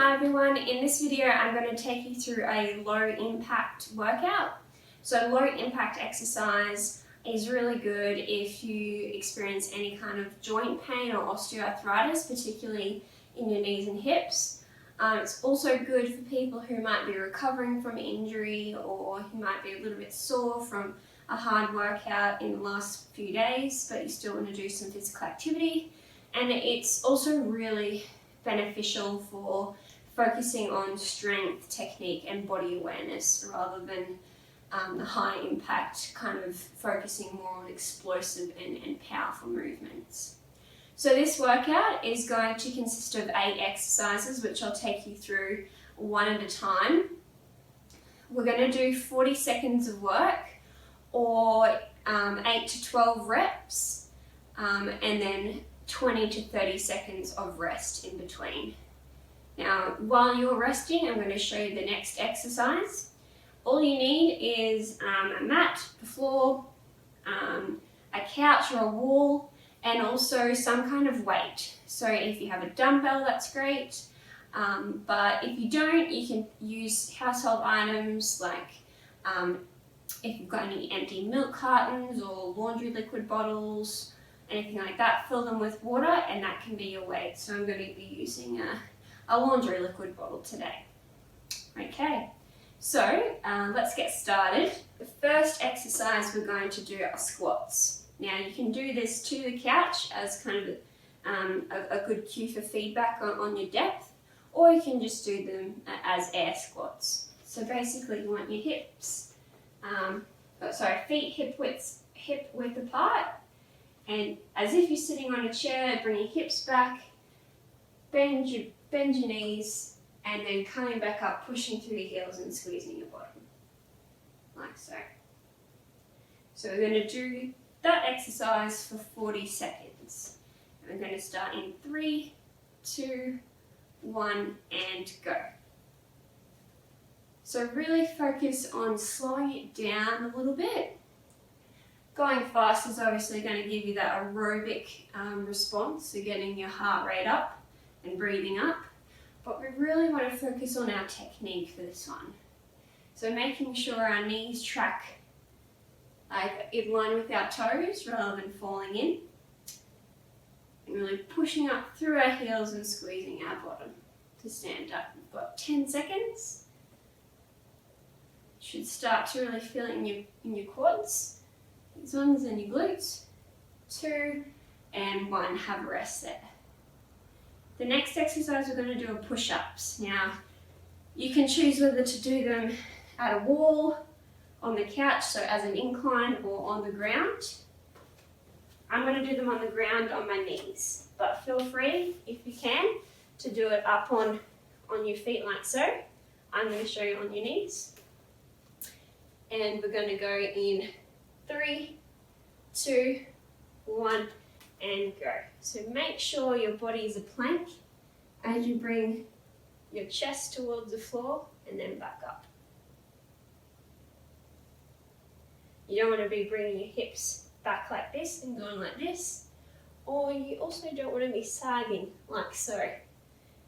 Hi everyone, in this video I'm going to take you through a low impact workout. So low impact exercise is really good if you experience any kind of joint pain or osteoarthritis, particularly in your knees and hips. It's also good for people who might be recovering from injury or who might be a little bit sore from a hard workout in the last few days, but you still want to do some physical activity. And it's also really beneficial for focusing on strength, technique and body awareness rather than the high impact kind of focusing more on explosive and powerful movements. So this workout is going to consist of 8 exercises, which I'll take you through one at a time. We're going to do 40 seconds of work or 8 to 12 reps and then 20 to 30 seconds of rest in between. Now, while you're resting, I'm going to show you the next exercise. All you need is a mat, the floor, a couch or a wall, and also some kind of weight. So if you have a dumbbell, that's great. But if you don't, you can use household items like if you've got any empty milk cartons or laundry liquid bottles, anything like that, fill them with water and that can be your weight. So I'm going to be using a laundry liquid bottle today. Okay, so let's get started. The first exercise we're going to do are squats. Now you can do this to the couch as kind of a good cue for feedback on your depth, or you can just do them as air squats. So basically you want your hips, feet hip width apart. And as if you're sitting on a chair, bring your hips back, bend your knees, and then coming back up, pushing through your heels and squeezing your bottom, like so. So we're going to do that exercise for 40 seconds. And we're going to start in 3, 2, 1, and go. So really focus on slowing it down a little bit. Going fast is obviously going to give you that aerobic response, so getting your heart rate up and breathing up. But we really want to focus on our technique for this one. So making sure our knees track in line with our toes rather than falling in. And really pushing up through our heels and squeezing our bottom to stand up. We've got 10 seconds. Should start to really feel it in your quads. As long as in your glutes. 2 and 1, have a rest there. The next exercise we're going to do are push-ups. Now, you can choose whether to do them at a wall, on the couch, so as an incline, or on the ground. I'm going to do them on the ground on my knees, but feel free, if you can, to do it up on your feet like so. I'm going to show you on your knees. And we're going to go in 3, 2, 1, and go. So make sure your body is a plank as you bring your chest towards the floor and then back up. You don't want to be bringing your hips back like this and going like this, or you also don't want to be sagging like so.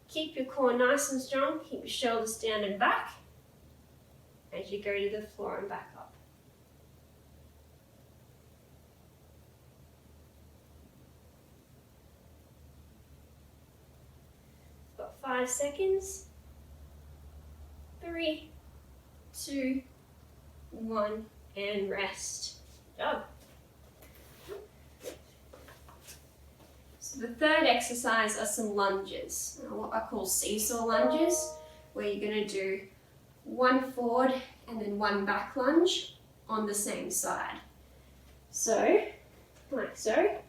Keep your core nice and strong, keep your shoulders down and back as you go to the floor and back up. Got 5 seconds. 3, 2, 1, and rest. Done. So the third exercise are some lunges, what I call seesaw lunges, where you're going to do 1 forward and then 1 back lunge on the same side. So, like so,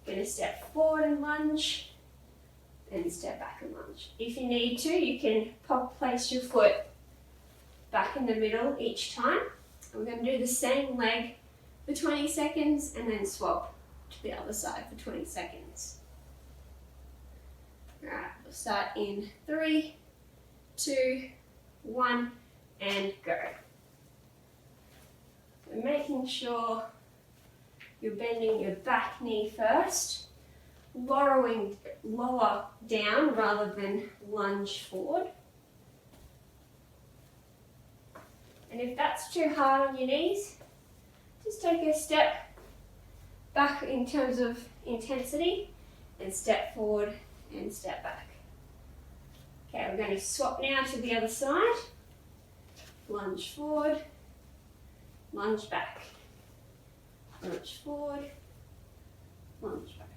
going to step forward and lunge, and step back and lunge. If you need to, you can place your foot back in the middle each time. And we're going to do the same leg for 20 seconds and then swap to the other side for 20 seconds. Alright, we'll start in 3, 2, 1, and go. So making sure you're bending your back knee first, lower down rather than lunge forward. And if that's too hard on your knees, just take a step back in terms of intensity and step forward and step back. Okay, we're going to swap now to the other side. Lunge forward, lunge back. Lunge forward, lunge back.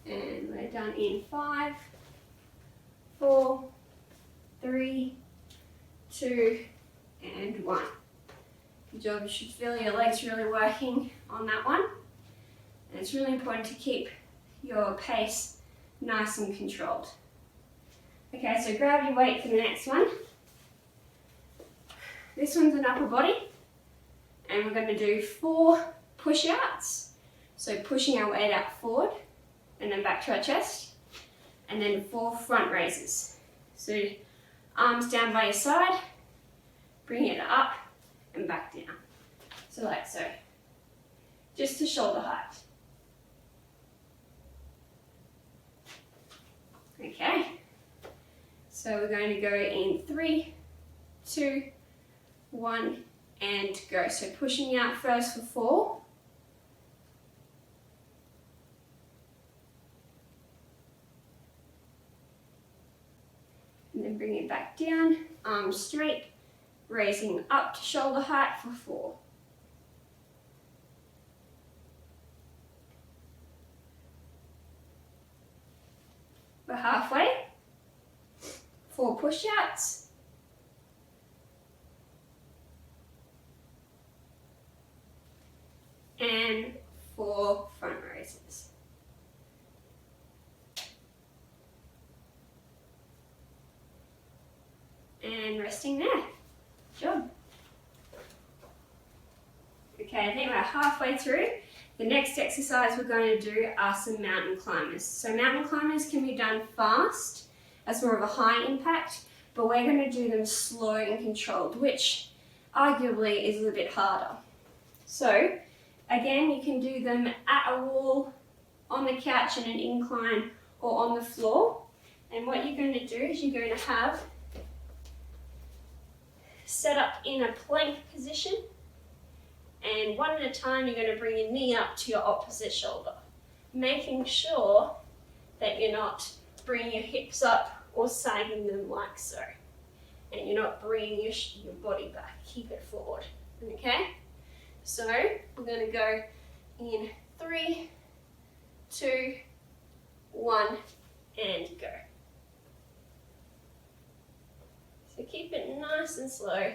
And we're done in 5, 4, 3, 2, and 1. Good job. You should feel your legs really working on that one. And it's really important to keep your pace nice and controlled. Okay, so grab your weight for the next one. This one's an upper body, and we're going to do 4 push-outs. So pushing our weight out forward, and then back to our chest, and then 4 front raises. So arms down by your side, bring it up and back down. So like so, just to shoulder height. Okay, so we're going to go in 3, 2, 1, and go. So pushing out first for 4. And then bring it back down, arms straight, raising up to shoulder height for 4. We're halfway. 4 push-outs. And 4 front raises. And resting there. Good job. Okay, I think we're halfway through. The next exercise we're going to do are some mountain climbers. So mountain climbers can be done fast, as more of a high impact, but we're going to do them slow and controlled, which arguably is a little bit harder. So again, you can do them at a wall, on the couch in an incline, or on the floor. And what you're going to do is you're going to have set up in a plank position, and one at a time you're going to bring your knee up to your opposite shoulder, making sure that you're not bringing your hips up or sagging them like so, and you're not bringing your body back. Keep it forward. Okay, so we're going to go in 3, 2, 1, and go. So keep it nice and slow.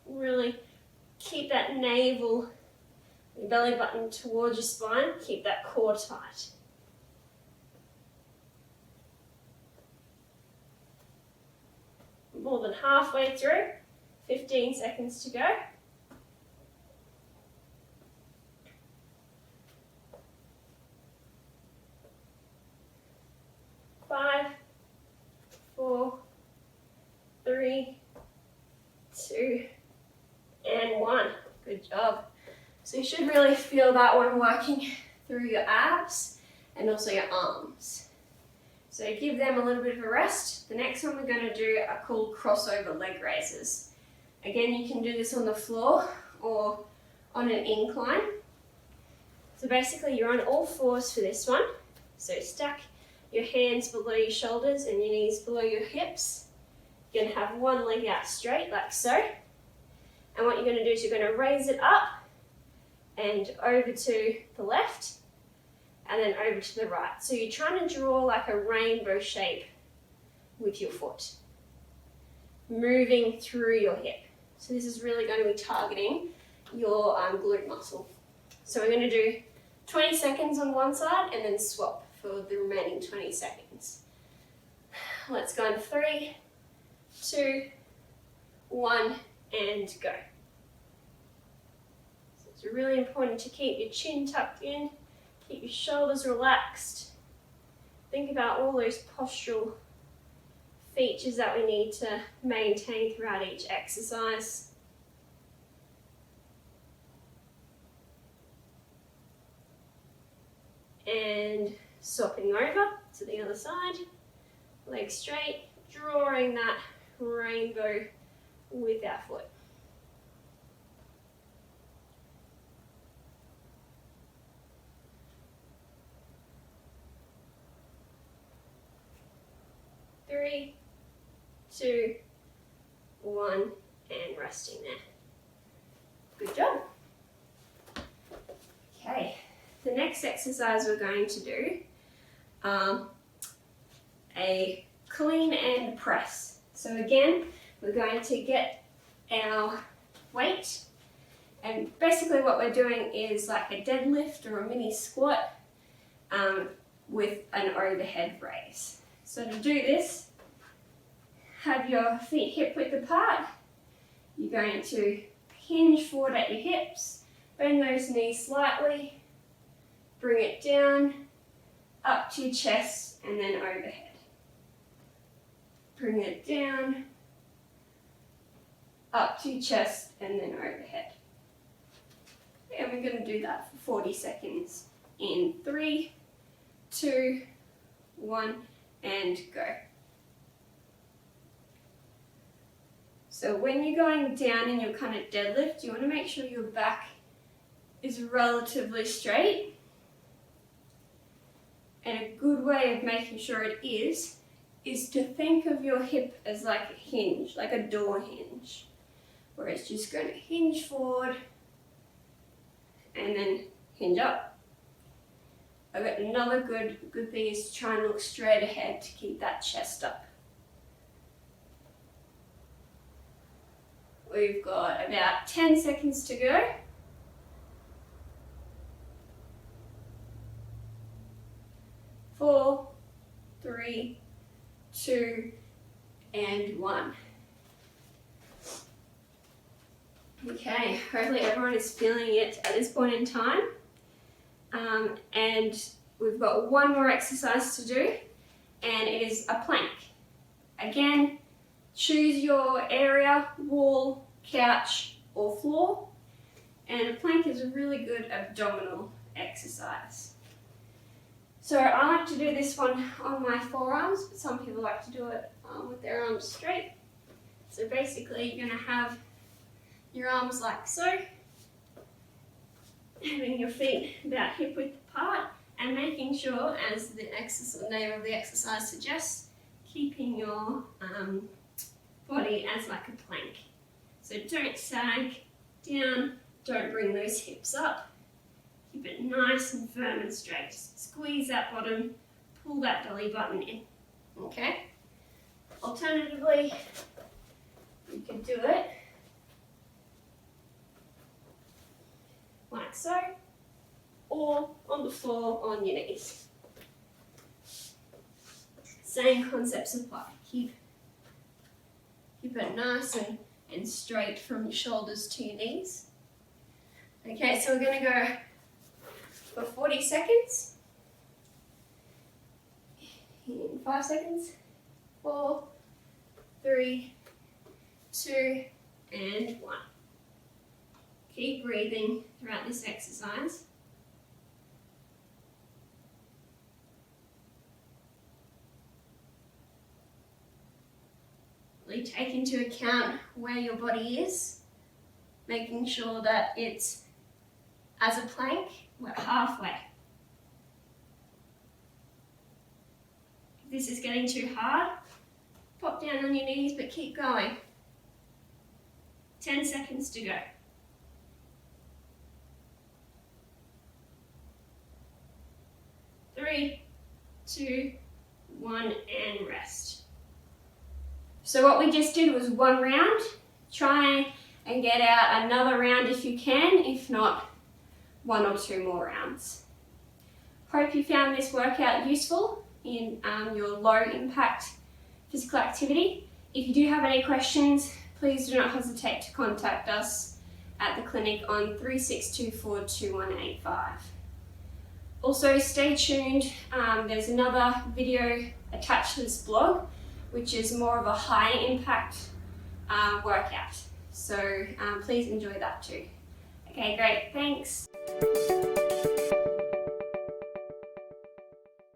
Really keep that navel, your belly button towards your spine. Keep that core tight. More than halfway through. 15 seconds to go. 5, 4, 3, 2, and 1. Good job. So you should really feel that one working through your abs and also your arms. So give them a little bit of a rest. The next one we're going to do are called crossover leg raises. Again, you can do this on the floor or on an incline. So basically you're on all fours for this one. So stack your hands below your shoulders and your knees below your hips. You're going to have one leg out straight like so. And what you're going to do is you're going to raise it up and over to the left and then over to the right. So you're trying to draw like a rainbow shape with your foot, moving through your hip. So this is really going to be targeting your glute muscle. So we're going to do 20 seconds on one side and then swap for the remaining 20 seconds. Let's go in 3, 2, 1, and go. So it's really important to keep your chin tucked in, keep your shoulders relaxed, think about all those postural features that we need to maintain throughout each exercise. And swapping over to the other side, legs straight, drawing that rainbow with our foot. Three, two, one, and resting there. Good job. Okay, the next exercise we're going to do a clean and press. So again, we're going to get our weight, and basically what we're doing is like a deadlift or a mini squat with an overhead raise. So to do this, have your feet hip width apart. You're going to hinge forward at your hips, bend those knees slightly, bring it down, up to your chest, and then overhead. Bring it down, up to your chest, and then overhead. And we're going to do that for 40 seconds in 3, 2, 1, and go. So when you're going down in your kind of deadlift, you want to make sure your back is relatively straight. And a good way of making sure it is to think of your hip as like a hinge, like a door hinge, where it's just going to hinge forward and then hinge up. I've got another good thing is to try and look straight ahead to keep that chest up. We've got about 10 seconds to go. 4, 3, 2, and 1. Okay, hopefully everyone is feeling it at this point in time. And we've got one more exercise to do, and it is a plank. Again, choose your area, wall, couch, or floor. And a plank is a really good abdominal exercise. So I like to do this one on my forearms, but some people like to do it with their arms straight. So basically you're going to have your arms like so, having your feet about hip width apart, and making sure, as the name of the exercise suggests, keeping your body as like a plank. So don't sag down, don't bring those hips up. Keep it nice and firm and straight. Squeeze that bottom, pull that belly button in. Okay? Alternatively, you can do it like so, or on the floor on your knees. Same concepts apply. Keep it nice and straight from your shoulders to your knees. Okay, so we're going to go for 40 seconds. In 5 seconds. 4, 3, 2, and 1. Keep breathing throughout this exercise. Really take into account where your body is, making sure that it's as a plank, we're halfway. If this is getting too hard, pop down on your knees, but keep going. 10 seconds to go. 3, 2, 1, and rest. So what we just did was one round. Try and get out another round if you can, if not, 1 or 2 more rounds. Hope you found this workout useful in your low impact physical activity. If you do have any questions, please do not hesitate to contact us at the clinic on 3624 2185. Also stay tuned, there's another video attached to this blog which is more of a high impact workout. So please enjoy that too. Okay, great, thanks.